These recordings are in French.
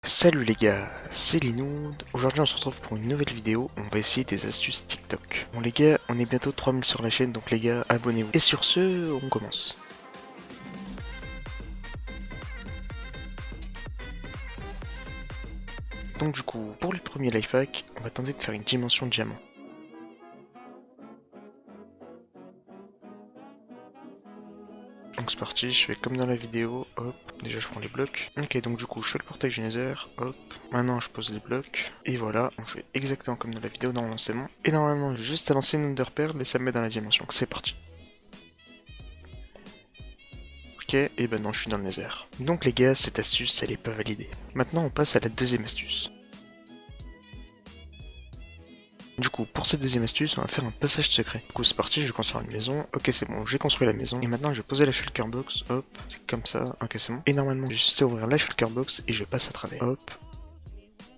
Salut les gars, c'est Linoud. Aujourd'hui on se retrouve pour une nouvelle vidéo, on va essayer des astuces TikTok. Bon les gars, on est bientôt 3000 sur la chaîne, donc les gars, abonnez-vous. Et sur ce, on commence. Donc du coup, pour le premier lifehack, on va tenter de faire une dimension diamant. Donc c'est parti, je fais comme dans la vidéo, hop, déjà je prends les blocs. Ok, donc du coup je fais le portail du nether, hop, maintenant je pose les blocs, et voilà, on fait exactement comme dans la vidéo, normalement c'est bon. Et normalement j'ai juste à lancer une Ender Pearl et ça me met dans la dimension, donc c'est parti. Ok, et ben non, je suis dans le nether. Donc les gars, cette astuce, elle est pas validée. Maintenant, on passe à la deuxième astuce. Du coup, pour cette deuxième astuce, on va faire un passage secret. Du coup, c'est parti, je vais construire une maison. Ok, c'est bon, j'ai construit la maison. Et maintenant, je vais poser la shulker box. Hop, c'est comme ça. Ok, c'est bon. Et normalement, j'ai juste à ouvrir la shulker box et je passe à travers. Hop.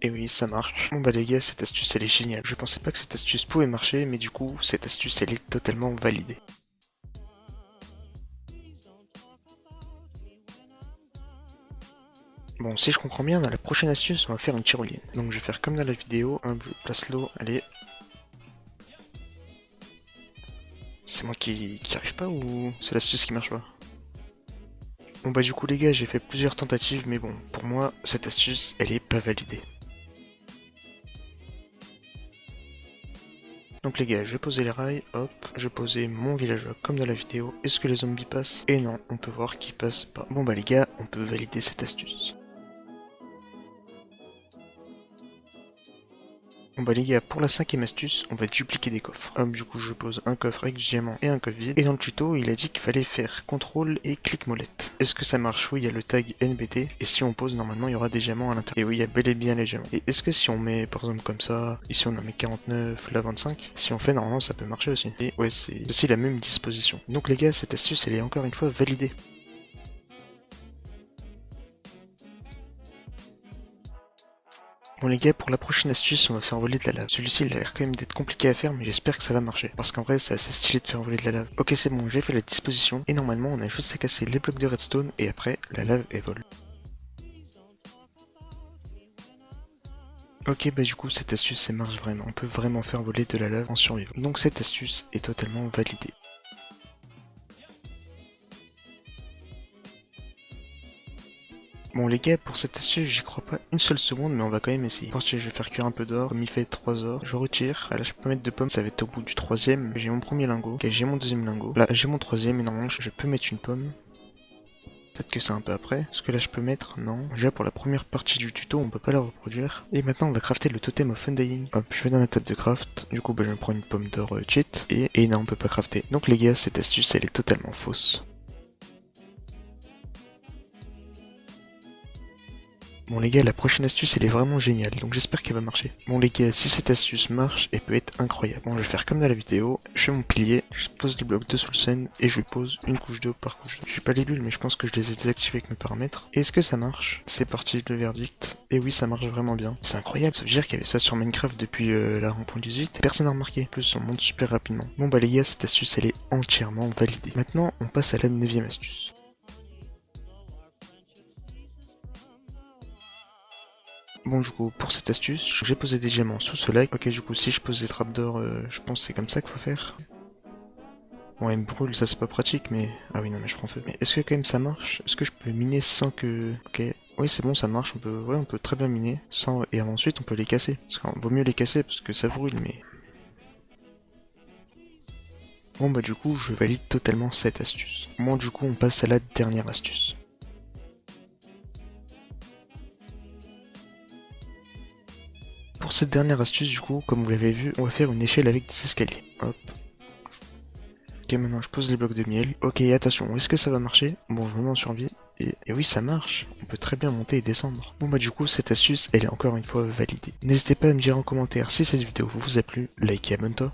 Et oui, ça marche. Bon bah les gars, cette astuce, elle est géniale. Je pensais pas que cette astuce pouvait marcher, mais du coup, cette astuce, elle est totalement validée. Bon, si je comprends bien, dans la prochaine astuce, on va faire une tyrolienne. Donc je vais faire comme dans la vidéo, je place l'eau, allez. C'est moi qui arrive pas ou c'est l'astuce qui marche pas? Bon bah du coup les gars, j'ai fait plusieurs tentatives, mais bon, pour moi, cette astuce, elle est pas validée. Donc les gars, je vais poser les rails, hop, je vais poser mon villageois comme dans la vidéo. Est-ce que les zombies passent? Et non, on peut voir qu'ils passent pas. Bon bah les gars, on peut valider cette astuce. Bon bah les gars, pour la cinquième astuce, on va dupliquer des coffres. Hop, du coup je pose un coffre avec du diamant et un coffre vide. Et dans le tuto, il a dit qu'il fallait faire CTRL et clic molette. Est-ce que ça marche? Oui, il y a le tag NBT. Et si on pose, normalement, il y aura des diamants à l'intérieur. Et oui, il y a bel et bien les diamants. Et est-ce que si on met, par exemple, comme ça, ici on en met 49, là 25, si on fait, normalement, ça peut marcher aussi. Et ouais, c'est aussi la même disposition. Donc les gars, cette astuce, elle est encore une fois validée. Bon les gars, pour la prochaine astuce, on va faire voler de la lave. Celui-ci, il a l'air quand même d'être compliqué à faire, mais j'espère que ça va marcher. Parce qu'en vrai, c'est assez stylé de faire voler de la lave. Ok, c'est bon, j'ai fait la disposition. Et normalement, on a juste à casser les blocs de redstone, et après, la lave, elle vole. Ok, bah du coup, cette astuce, elle marche vraiment. On peut vraiment faire voler de la lave en survivant. Donc cette astuce est totalement validée. Bon les gars, pour cette astuce, j'y crois pas une seule seconde, mais on va quand même essayer. Pour je vais faire cuire un peu d'or, comme il fait 3 or. Je retire. Ah, là, je peux mettre 2 pommes, ça va être au bout du troisième. J'ai mon premier lingot. Ok, j'ai mon deuxième lingot. Là, j'ai mon troisième, et normalement, je peux mettre une pomme. Peut-être que c'est un peu après. Est-ce que là je peux mettre? Non. Déjà pour la première partie du tuto, on peut pas la reproduire. Et maintenant on va crafter le totem of undying. Hop, je vais dans la table de craft. Du coup bah, je me prends une pomme d'or cheat. Et non, on peut pas crafter. Donc les gars, cette astuce elle est totalement fausse. Bon les gars, la prochaine astuce elle est vraiment géniale, donc j'espère qu'elle va marcher. Bon les gars, si cette astuce marche, elle peut être incroyable. Bon, je vais faire comme dans la vidéo, je fais mon pilier, je pose du bloc de soulsen et je lui pose une couche d'eau par couche d'eau. J'ai pas les bulles, mais je pense que je les ai désactivées avec mes paramètres. Est-ce que ça marche? C'est parti, le verdict. Et oui, ça marche vraiment bien. C'est incroyable, ça veut dire qu'il y avait ça sur Minecraft depuis la 1.18. Personne n'a remarqué, en plus on monte super rapidement. Bon bah les gars, cette astuce elle est entièrement validée. Maintenant, on passe à la 9ème astuce. Bon du coup, pour cette astuce, j'ai posé des diamants sous ce lac. Ok, du coup, si je pose des trappes d'or, je pense que c'est comme ça qu'il faut faire. Bon, elle me brûle, ça c'est pas pratique, mais... Ah oui, non, mais je prends feu. Mais est-ce que quand même ça marche? Est-ce que je peux miner sans que... Ok, oui c'est bon, ça marche, on peut... Ouais, on peut très bien miner, sans... Et ensuite on peut les casser. Parce qu'il vaut mieux les casser, parce que ça brûle, mais... Bon bah du coup, je valide totalement cette astuce. Bon du coup, on passe à la dernière astuce. Pour cette dernière astuce, du coup, comme vous l'avez vu, on va faire une échelle avec des escaliers. Hop. Ok, maintenant je pose les blocs de miel. Ok, attention, est-ce que ça va marcher? Bon, je me mets en survie. Et oui, ça marche. On peut très bien monter et descendre. Bon bah du coup, cette astuce, elle est encore une fois validée. N'hésitez pas à me dire en commentaire si cette vidéo vous a plu, likez, abonne-toi.